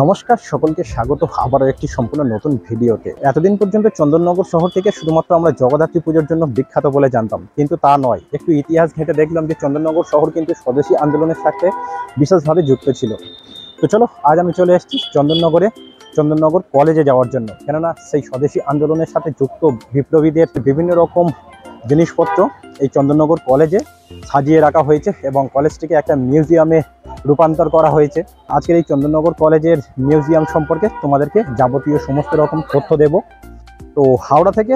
নমস্কার, সকলকে স্বাগত আবারও একটি সম্পূর্ণ নতুন ভিডিওতে। এতদিন পর্যন্ত চন্দননগর শহর থেকে শুধুমাত্র আমরা জগদ্ধাত্রী পুজোর জন্য বিখ্যাত বলে জানতাম, কিন্তু তা নয়। একটু ইতিহাস ঘেঁটে দেখলাম যে চন্দননগর শহর কিন্তু স্বদেশী আন্দোলনের সাথে বিশেষভাবে যুক্ত ছিল। তো চলো, আজ আমি চলে এসেছি চন্দননগর কলেজে যাওয়ার জন্য, কেননা সেই স্বদেশী আন্দোলনের সাথে যুক্ত বিপ্লবীদের বিভিন্ন রকম জিনিসপত্র এই চন্দননগর কলেজে সাজিয়ে রাখা হয়েছে এবং কলেজটিকে একটা মিউজিয়ামে রূপান্তর করা হয়েছে। আজকের এই চন্দননগর কলেজের মিউজিয়াম সম্পর্কে তোমাদেরকে যাবতীয় সমস্ত রকম তথ্য দেব। তো হাওড়া থেকে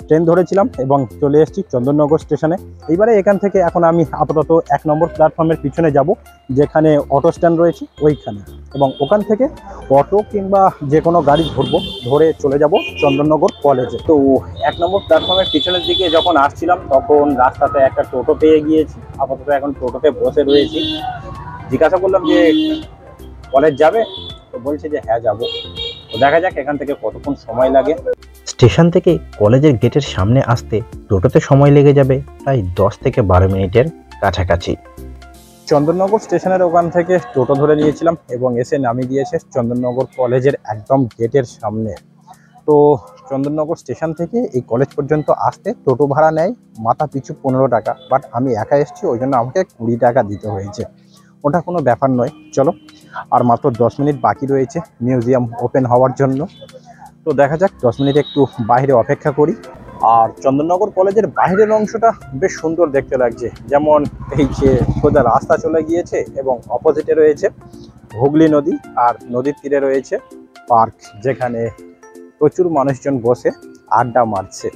ট্রেন ধরেছিলাম এবং চলে এসেছি চন্দননগর স্টেশনে। এইবারে এখান থেকে এখন আমি আপাতত 1 নম্বর প্ল্যাটফর্মের পিছনে যাব, যেখানে অটো স্ট্যান্ড রয়েছে ওইখানে, এবং ওখান থেকে অটো কিংবা যে কোনো গাড়ি ধরে চলে যাব চন্দননগর কলেজে। তো 1 নম্বর প্ল্যাটফর্মের পিছনের দিকে যখন আসছিলাম তখন রাস্তাতে একটা টোটো পেয়ে গিয়েছি। আপাতত এখন টোটোতে বসে রয়েছি। জিজ্ঞাসা করলাম যে কলেজ যাবে, তো বলছে যে হ্যাঁ যাবো। তো দেখা যাক এখান থেকে কতক্ষণ সময় লাগে। স্টেশন থেকে কলেজের গেটের সামনে আসতে টোটোতে সময় লেগে যাবে প্রায় 10 থেকে 12 মিনিটের কাছাকাছি। চন্দননগর স্টেশনের ওখান থেকে টোটো ধরে নিয়েছিলাম এবং এসে নামিয়ে দিয়েছে চন্দননগর কলেজের একদম গেটের সামনে। তো চন্দননগর স্টেশন থেকে এই কলেজ পর্যন্ত আসতে টোটো ভাড়া নেয় মাথা পিছু 15 টাকা, বাট আমি একা এসেছি, ওই জন্য আমাকে 20 টাকা দিতে হয়েছে। ওটা কোনো ব্যাপার নয়। চলো, আর মাত্র 10 মিনিট বাকি রয়েছে মিউজিয়াম ওপেন হওয়ার জন্য। তো দেখা যাক, 10 মিনিট একটু বাইরে অপেক্ষা করি। আর চন্দননগর কলেজের বাইরের অংশটা বেশ সুন্দর দেখতে লাগছে, যেমন এই যে সোজা রাস্তা চলে গিয়েছে এবং অপোজিটে রয়েছে হুগলি নদী, আর নদীর তীরে রয়েছে পার্ক, যেখানে প্রচুর মানুষজন বসে আড্ডা মারছে।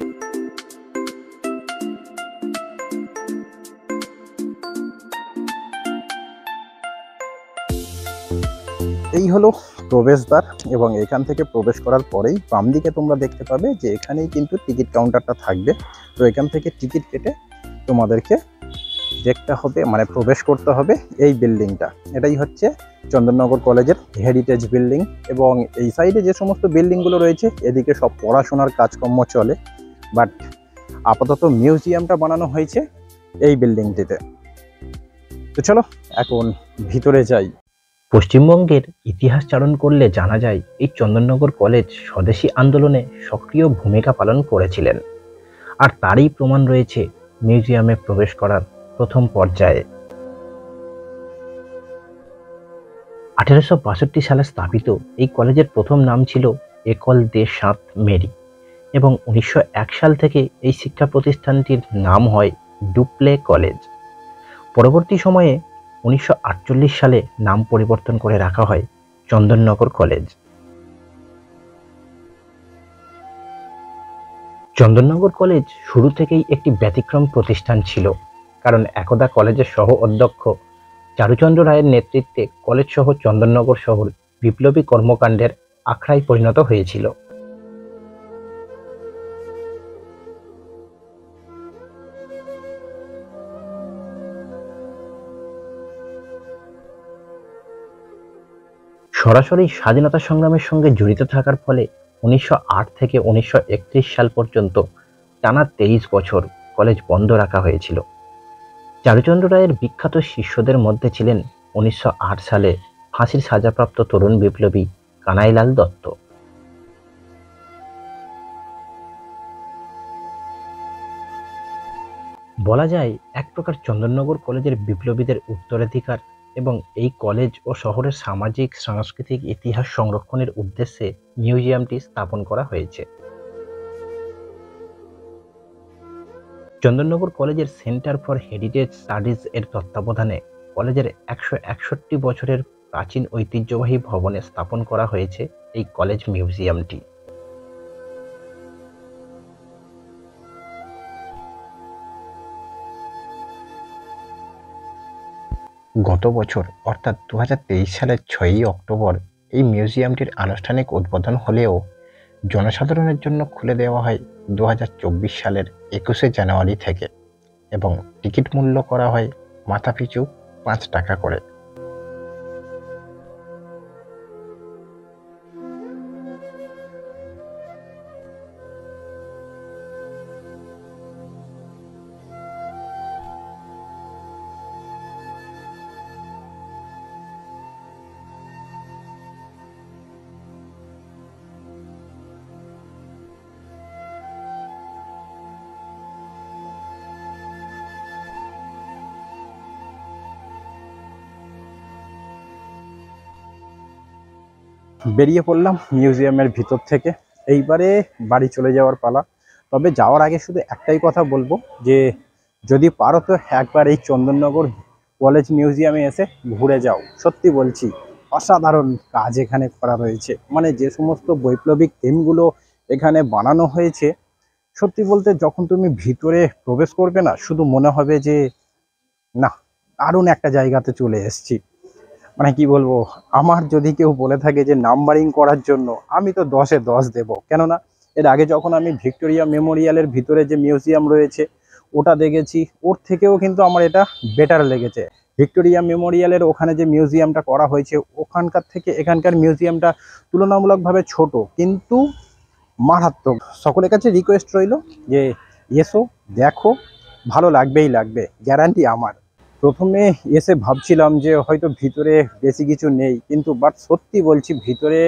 এই হলো প্রবেশদ্বার, এবং এখান থেকে প্রবেশ করার পরেই বাম দিকে তোমরা দেখতে পাবে যে এখানেই কিন্তু টিকিট কাউন্টারটা থাকবে। তো এখান থেকে টিকিট কেটে তোমাদেরকে দেখতে হবে, মানে প্রবেশ করতে হবে এই বিল্ডিংটা। এটাই হচ্ছে চন্দননগর কলেজের হেরিটেজ বিল্ডিং, এবং এই সাইডে যে সমস্ত বিল্ডিংগুলো রয়েছে এদিকে সব পড়াশোনার কাজকর্ম চলে, বাট আপাতত মিউজিয়ামটা বানানো হয়েছে এই বিল্ডিংটিতে। তো চলো এখন ভিতরে যাই। পশ্চিমবঙ্গের ইতিহাস চারণ করলে জানা যায় এই চন্দননগর কলেজ স্বদেশী আন্দোলনে সক্রিয় ভূমিকা পালন করেছিলেন, আর তারই প্রমাণ রয়েছে মিউজিয়ামে প্রবেশ করার প্রথম পর্যায়ে। 1862 সালে স্থাপিত এই কলেজের প্রথম নাম ছিল একল দে সাঁত মেরি, এবং 1901 সাল থেকে এই শিক্ষা প্রতিষ্ঠানটির নাম হয় ডুপ্লে কলেজ। পরবর্তী সময়ে 1948 সালে নাম পরিবর্তন করে রাখা হয় চন্দননগর কলেজ। চন্দননগর কলেজ শুরু থেকেই একটি ব্যতিক্রম প্রতিষ্ঠান ছিল, কারণ একদা কলেজের সহ অধ্যক্ষ চারুচন্দ্র রায়ের নেতৃত্বে কলেজ সহ চন্দননগর শহর বিপ্লবী কর্মকাণ্ডের আখড়ায় পরিণত হয়েছিল। সরাসরি স্বাধীনতা সংগ্রামের সঙ্গে জড়িত থাকার ফলে 1908 থেকে 1931 সাল পর্যন্ত টানা 23 বছর কলেজ বন্ধ রাখা হয়েছিল। চারুচন্দ্র রায়ের বিখ্যাত শিষ্যদের মধ্যে ছিলেন 1908 সালে ফাঁসির সাজাপ্রাপ্ত তরুণ বিপ্লবী কানাইলাল দত্ত। বলা যায় এক প্রকার চন্দননগর কলেজের বিপ্লবীদের উত্তরাধিকার, এবং এই কলেজ ও শহরের সামাজিক সাংস্কৃতিক ইতিহাস সংরক্ষণের উদ্দেশ্যে মিউজিয়ামটি স্থাপন করা হয়েছে। চন্দননগর কলেজের সেন্টার ফর হেরিটেজ স্টাডিজ এর তত্ত্বাবধানে কলেজের 161 বছরের প্রাচীন ঐতিহ্যবাহী ভবনে স্থাপন করা হয়েছে এই কলেজ মিউজিয়ামটি। গত বছর অর্থাৎ 2023 সালের 6ই অক্টোবর এই মিউজিয়ামটির আনুষ্ঠানিক উদ্বোধন হলেও জনসাধারণের জন্য খুলে দেওয়া হয় 2024 সালের 21শে জানুয়ারি থেকে, এবং টিকিট মূল্য করা হয় মাথাপিছু 5 টাকা করে। বেরিয়ে পড়লাম মিউজিয়ামের ভিতর থেকে। এইবারে বাড়ি চলে যাওয়ার পালা। তবে যাওয়ার আগে শুধু একটাই কথা বলবো যে যদি পারো তো একবার এই চন্দননগর কলেজ মিউজিয়ামে এসে ঘুরে যাও। সত্যি বলছি, অসাধারণ কাজ এখানে করা রয়েছে। মানে যে সমস্ত বৈপ্লবিক থিমগুলো এখানে বানানো হয়েছে, সত্যি বলতে যখন তুমি ভিতরে প্রবেশ করবে না, শুধু মনে হবে যে না, দারুণ একটা জায়গাতে চলে এসেছি। মানে কি বলবো, আমার যদি কেউ বলে থাকে যে নাম্বারিং করার জন্য, আমি তো 10-এ 10 দেবো। কেননা এর আগে যখন আমি ভিক্টোরিয়া মেমোরিয়ালের ভিতরে যে মিউজিয়াম রয়েছে ওটা দেখেছি, ওর থেকেও কিন্তু আমার এটা বেটার লেগেছে। ভিক্টোরিয়া মেমোরিয়ালের ওখানে যে মিউজিয়ামটা করা হয়েছে ওখানকার থেকে এখানকার মিউজিয়ামটা তুলনামূলকভাবে ছোট, কিন্তু মারাত্মক। সকলের কাছে রিকোয়েস্ট রইল যে এসো, দেখো, ভালো লাগবেই লাগবে, গ্যারান্টি আমার। প্রথমে এসে ভাবছিলাম যে হয়তো ভিতরে বেশি কিছু নেই, কিন্তু বাট সত্যি বলছি, ভিতরে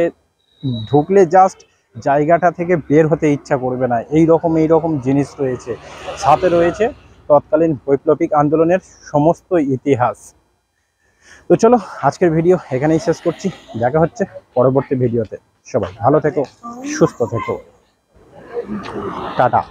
ঢুকলে জাস্ট জায়গাটা থেকে বের হতে ইচ্ছা করবে না। এই রকম জিনিস রয়েছে। সাথে রয়েছে তৎকালীন বৈপ্লবিক আন্দোলনের সমস্ত ইতিহাস। তো চলো, আজকের ভিডিও এখানেই শেষ করছি। দেখা হচ্ছে পরবর্তী ভিডিওতে। সবাই ভালো থেকো, সুস্থ থেকো, টাটা।